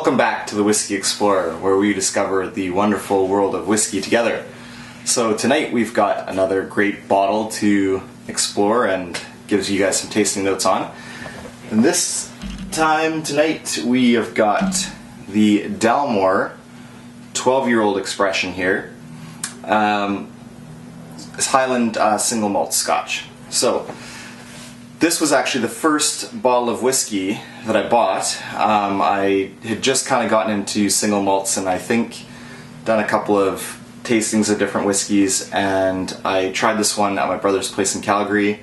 Welcome back to the Whiskey Explorer, where we discover the wonderful world of whiskey together. So tonight we've got another great bottle to explore and gives you guys some tasting notes on. And this time tonight we have got the Dalmore 12-year-old expression here. It's Highland single malt Scotch. So this was actually the first bottle of whiskey that I bought. I had just kind of gotten into single malts and I think done a couple of tastings of different whiskeys, and I tried this one at my brother's place in Calgary.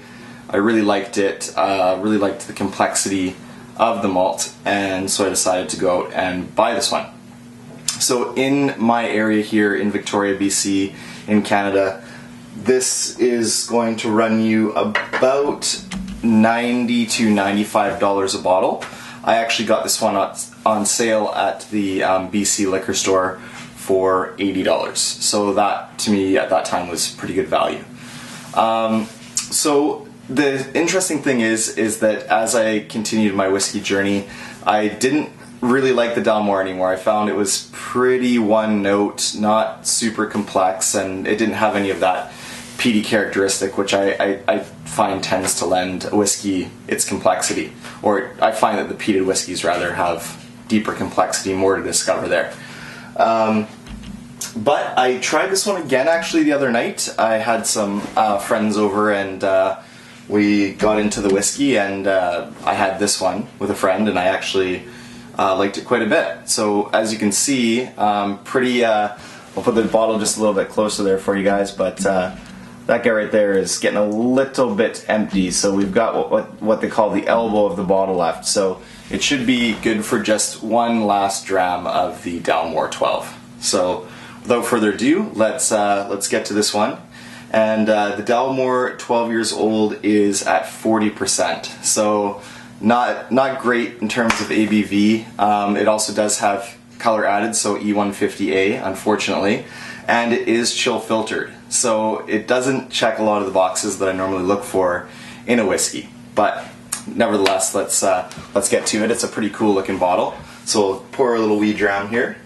I really liked it, really liked the complexity of the malt, and so I decided to go out and buy this one. So in my area here in Victoria, BC, in Canada, this is going to run you about $90 to $95 a bottle. I actually got this one on sale at the BC liquor store for $80. So that, to me, at that time was pretty good value. So the interesting thing is that as I continued my whiskey journey, I didn't really like the Dalmore anymore. I found it was pretty one note, not super complex, and it didn't have any of that peaty characteristic, which I find tends to lend a whiskey its complexity. Or I find that the peated whiskeys rather have deeper complexity, more to discover there. But I tried this one again actually the other night. I had some friends over and we got into the whiskey, and I had this one with a friend, and I actually liked it quite a bit. So as you can see, pretty, I'll put the bottle just a little bit closer there for you guys, but that guy right there is getting a little bit empty, so we've got what they call the elbow of the bottle left. So it should be good for just one last dram of the Dalmore 12. So without further ado, let's get to this one. And the Dalmore 12 years old is at 40%. So not great in terms of ABV. It also does have color added, so E150A, unfortunately, and it is chill filtered. So it doesn't check a lot of the boxes that I normally look for in a whiskey. But nevertheless, let's get to it. It's a pretty cool looking bottle. So we'll pour a little wee dram here.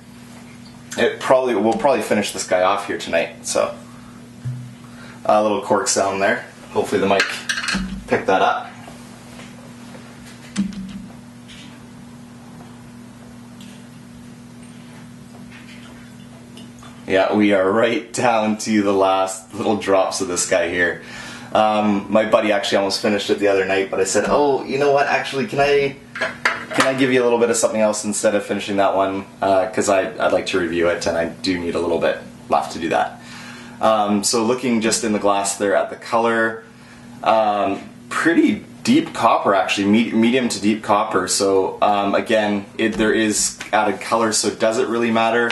We'll probably finish this guy off here tonight. So a little cork sound there. Hopefully the mic picked that up. Yeah, we are right down to the last little drops of this guy here. My buddy actually almost finished it the other night, but I said, oh, you know what, actually, can I give you a little bit of something else instead of finishing that one? Because I'd like to review it, and I do need a little bit left to do that. So looking just in the glass there at the color, pretty deep copper actually, medium to deep copper. So again, there is added color, so does it really matter?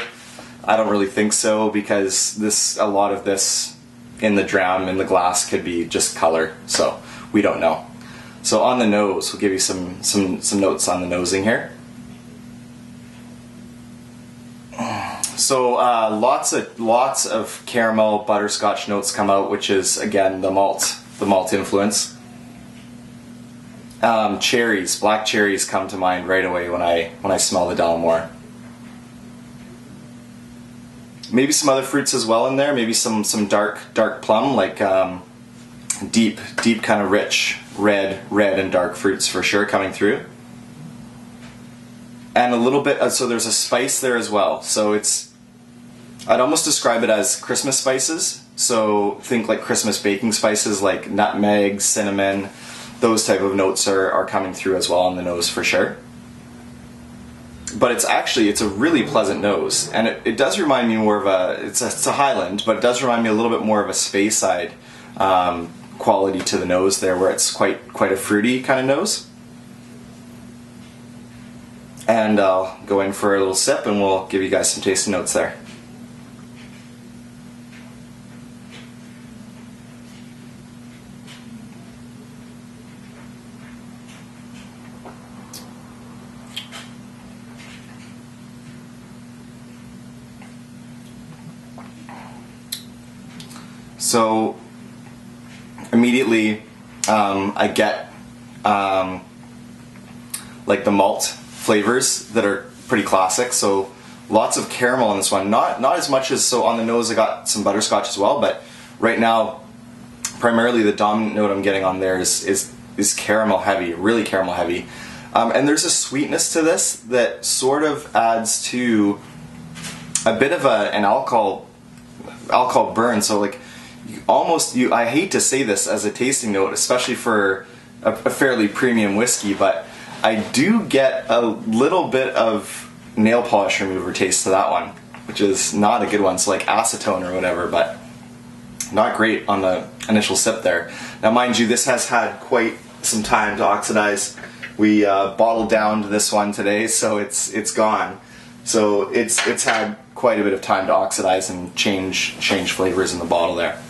I don't really think so, because a lot of this in the dram, in the glass, could be just color, so we don't know. So on the nose, we'll give you some notes on the nosing here. So lots of caramel, butterscotch notes come out, which is again the malt influence. Cherries, black cherries come to mind right away when I smell the Dalmore. Maybe some other fruits as well in there. Maybe some dark plum, like deep kind of rich red and dark fruits for sure coming through. And a little bit, so there's a spice there as well. So I'd almost describe it as Christmas spices. So think like Christmas baking spices like nutmeg, cinnamon, those type of notes are coming through as well on the nose for sure. But it's a really pleasant nose, and it does remind me more of it's a Highland, but it does remind me a little bit more of a Speyside quality to the nose there, where it's quite a fruity kind of nose. And I'll go in for a little sip and we'll give you guys some tasting notes there. So immediately I get like the malt flavors that are pretty classic. So lots of caramel on this one. Not as much as, so on the nose I got some butterscotch as well, but right now primarily the dominant note I'm getting on there is caramel heavy, really caramel heavy. And there's a sweetness to this that sort of adds to a bit of an alcohol burn. So like I hate to say this as a tasting note, especially for a fairly premium whiskey, but I do get a little bit of nail polish remover taste to that one, which is not a good one. So like acetone or whatever, but not great on the initial sip there. Now mind you, this has had quite some time to oxidize. We bottled down this one today, so it's gone. So it's had quite a bit of time to oxidize and change flavors in the bottle there.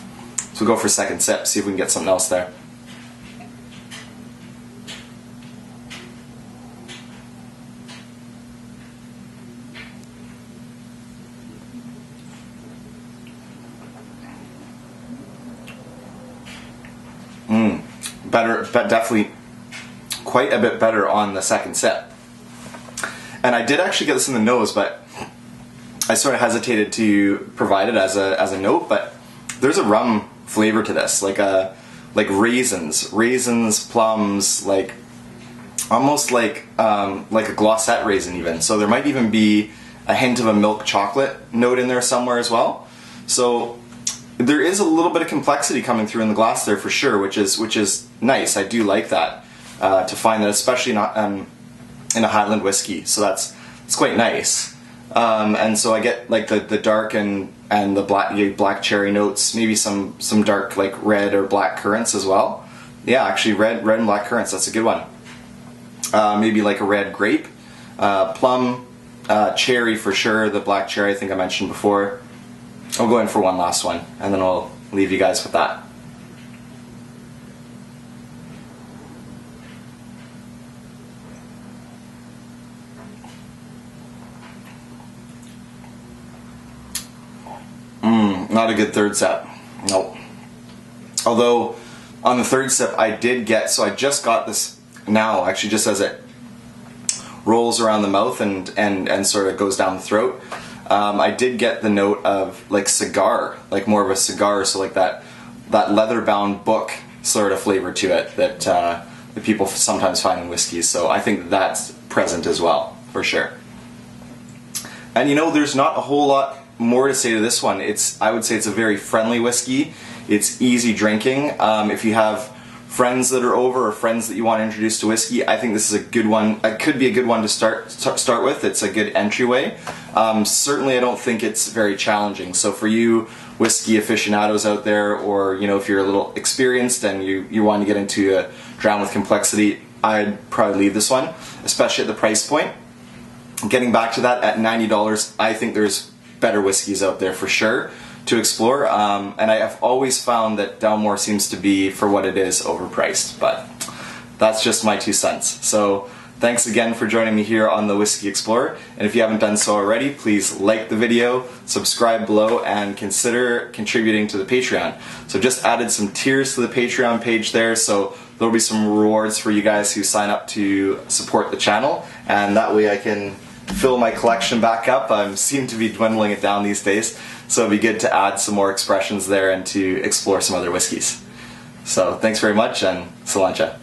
So we'll go for a second sip, see if we can get something else there. Better, but definitely quite a bit better on the second sip. And I did actually get this in the nose, but I sort of hesitated to provide it as a note, but there's a rum flavor to this, like raisins, plums, like almost like a glacette raisin even. So there might even be a hint of a milk chocolate note in there somewhere as well. So there is a little bit of complexity coming through in the glass there for sure, which is nice. I do like that to find that, especially not in a Highland whiskey. So it's quite nice. And so I get like the dark and the black cherry notes, maybe some dark like red or black currants as well. Yeah, actually red and black currants. That's a good one. Maybe like a red grape, plum, cherry for sure. The black cherry I think I mentioned before. I'll go in for one last one, and then I'll leave you guys with that. Not a good third sip. Nope. Although, on the third sip I did get, so I just got this now, actually just as it rolls around the mouth and sort of goes down the throat. I did get the note of like cigar, like more of a cigar, so like that leather-bound book sort of flavor to it that people sometimes find in whiskeys. So I think that's present as well, for sure. And you know, there's not a whole lot more to say to this one. I would say it's a very friendly whiskey. It's easy drinking. If you have friends that are over or friends that you want to introduce to whiskey, I think this is a good one. It could be a good one to start with. It's a good entryway. Certainly I don't think it's very challenging. So for you whiskey aficionados out there, or you know, if you're a little experienced and you want to get into a drown with complexity, I'd probably leave this one, especially at the price point. Getting back to that, at $90, I think there's better whiskeys out there for sure to explore, and I have always found that Dalmore seems to be, for what it is, overpriced, but that's just my 2 cents. So thanks again for joining me here on the Whiskey Explorer, and if you haven't done so already, please like the video, subscribe below, and consider contributing to the Patreon. So just added some tiers to the Patreon page there, so there'll be some rewards for you guys who sign up to support the channel, and that way I can fill my collection back up. I seem to be dwindling it down these days, so it'd be good to add some more expressions there and to explore some other whiskeys. So thanks very much, and Salancha.